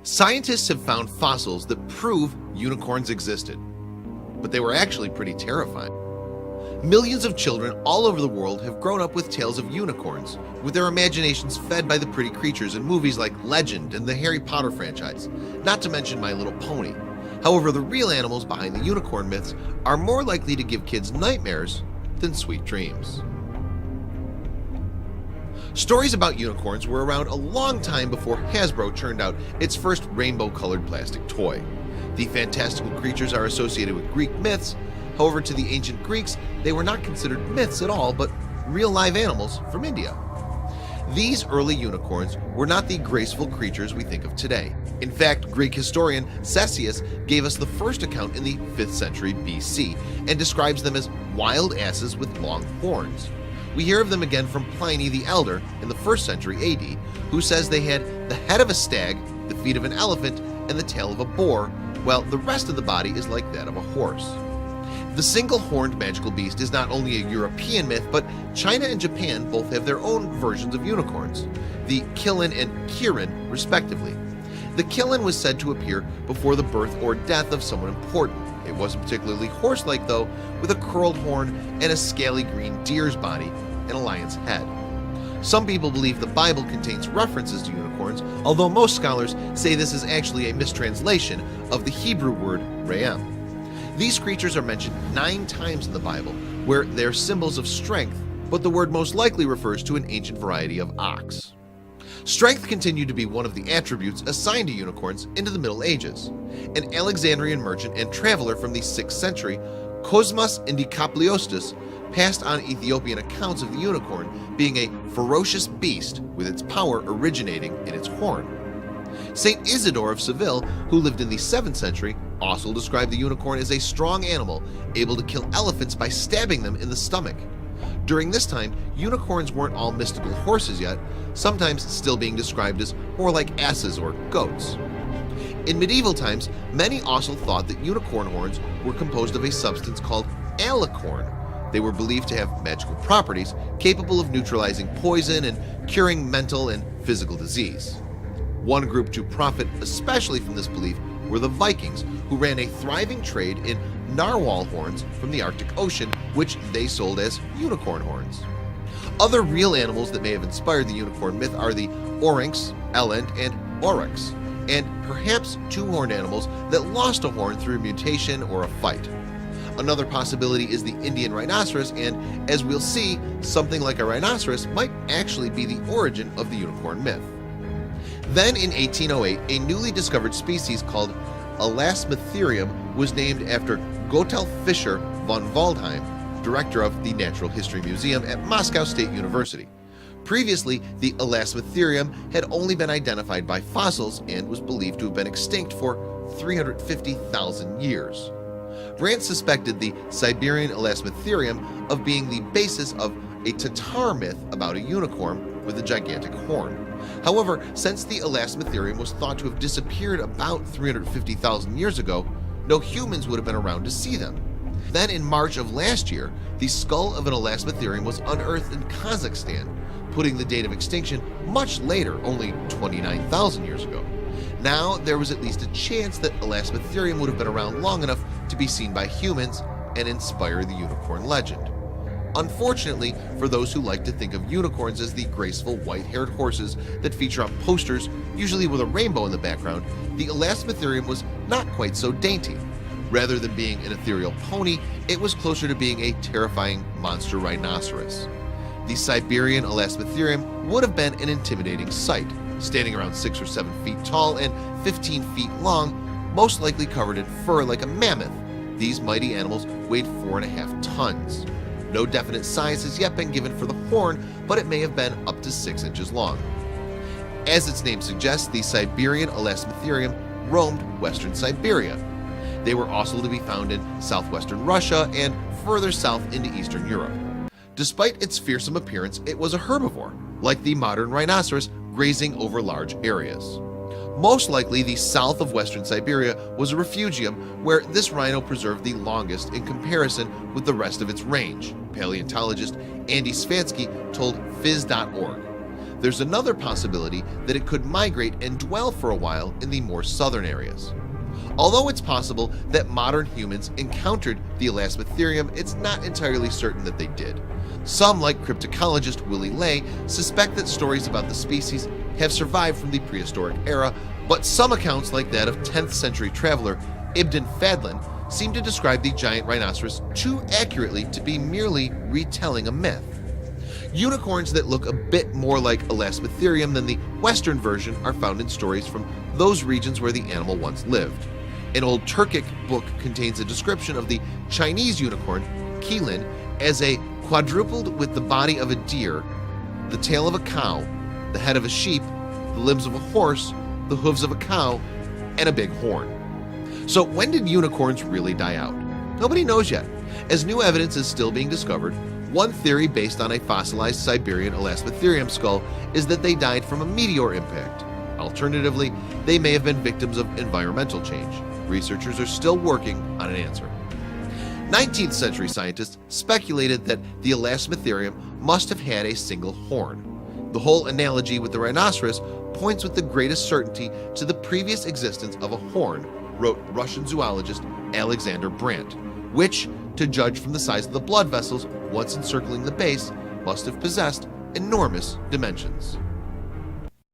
Scientists have found fossils that prove unicorns existed, but they were actually pretty terrifying. Millions of children all over the world have grown up with tales of unicorns, with their imaginations fed by the pretty creatures in movies like Legend and the Harry Potter franchise, not to mention My Little Pony. However, the real animals behind the unicorn myths are more likely to give kids nightmares than sweet dreams. Stories about unicorns were around a long time before Hasbro churned out its first rainbow-colored plastic toy. The fantastical creatures are associated with Greek myths. However, to the ancient Greeks, they were not considered myths at all, but real live animals from India. These early unicorns were not the graceful creatures we think of today. In fact, Greek historian Ctesias gave us the first account in the 5th century BC and describes them as wild asses with long horns. We hear of them again from Pliny the Elder in the 1st century AD, who says they had the head of a stag, the feet of an elephant, and the tail of a boar, while the rest of the body is like that of a horse. The single-horned magical beast is not only a European myth, but China and Japan both have their own versions of unicorns, the Qilin and Kirin respectively. The Qilin was said to appear before the birth or death of someone important. It wasn't particularly horse-like though, with a curled horn and a scaly green deer's body and a lion's head. Some people believe the Bible contains references to unicorns, although most scholars say this is actually a mistranslation of the Hebrew word re'em. These creatures are mentioned 9 times in the Bible, where they're symbols of strength, but the word most likely refers to an ancient variety of ox. Strength continued to be one of the attributes assigned to unicorns into the Middle Ages. An Alexandrian merchant and traveler from the 6th century, Cosmas Indikapliostis, passed on Ethiopian accounts of the unicorn being a ferocious beast with its power originating in its horn. Saint Isidore of Seville, who lived in the 7th century, also described the unicorn as a strong animal able to kill elephants by stabbing them in the stomach. During this time, unicorns weren't all mystical horses yet, sometimes still being described as more like asses or goats. In medieval times, many also thought that unicorn horns were composed of a substance called alicorn. They were believed to have magical properties capable of neutralizing poison and curing mental and physical disease. One group to profit especially from this belief were the Vikings, who ran a thriving trade in narwhal horns from the Arctic Ocean, which they sold as unicorn horns. Other real animals that may have inspired the unicorn myth are the Oryx, Eland, and Oryx, and perhaps 2-horned animals that lost a horn through mutation or a fight. Another possibility is the Indian rhinoceros, and as we'll see, something like a rhinoceros might actually be the origin of the unicorn myth. Then in 1808, a newly discovered species called Elasmotherium was named after Gotthard Fischer von Waldheim, director of the Natural History Museum at Moscow State University. Previously, the Elasmotherium had only been identified by fossils and was believed to have been extinct for 350,000 years. Brandt suspected the Siberian Elasmotherium of being the basis of a Tatar myth about a unicorn with a gigantic horn. However, since the Elasmotherium was thought to have disappeared about 350,000 years ago, no humans would have been around to see them. Then in March of last year, the skull of an Elasmotherium was unearthed in Kazakhstan, putting the date of extinction much later, only 29,000 years ago. Now there was at least a chance that Elasmotherium would have been around long enough to be seen by humans and inspire the unicorn legend. Unfortunately, for those who like to think of unicorns as the graceful white-haired horses that feature on posters, usually with a rainbow in the background, the Elasmotherium was not quite so dainty. Rather than being an ethereal pony, it was closer to being a terrifying monster rhinoceros. The Siberian Elasmotherium would have been an intimidating sight, standing around 6 or 7 feet tall and 15 feet long, most likely covered in fur like a mammoth. These mighty animals weighed 4.5 tons. No definite size has yet been given for the horn, but it may have been up to 6 inches long. As its name suggests, the Siberian Elasmotherium roamed western Siberia. They were also to be found in southwestern Russia and further south into Eastern Europe. Despite its fearsome appearance, it was a herbivore, like the modern rhinoceros, grazing over large areas. Most likely, the south of western Siberia was a refugium where this rhino preserved the longest in comparison with the rest of its range, paleontologist Andy Svansky told Phys.org. There's another possibility that it could migrate and dwell for a while in the more southern areas. Although it's possible that modern humans encountered the Elasmotherium, it's not entirely certain that they did. Some, like cryptocologist Willy Ley, suspect that stories about the species have survived from the prehistoric era, but some accounts, like that of 10th century traveler Ibn Fadlan, seem to describe the giant rhinoceros too accurately to be merely retelling a myth. Unicorns that look a bit more like Elasmotherium than the Western version are found in stories from those regions where the animal once lived. An old Turkic book contains a description of the Chinese unicorn, Qilin, as a quadrupled with the body of a deer, the tail of a cow, the head of a sheep, the limbs of a horse, the hooves of a cow, and a big horn. So when did unicorns really die out? Nobody knows yet. As new evidence is still being discovered, one theory based on a fossilized Siberian Elasmotherium skull is that they died from a meteor impact. Alternatively, they may have been victims of environmental change. Researchers are still working on an answer. 19th century scientists speculated that the Elasmotherium must have had a single horn. The whole analogy with the rhinoceros points with the greatest certainty to the previous existence of a horn, wrote Russian zoologist Alexander Brandt, which, to judge from the size of the blood vessels once encircling the base, must have possessed enormous dimensions.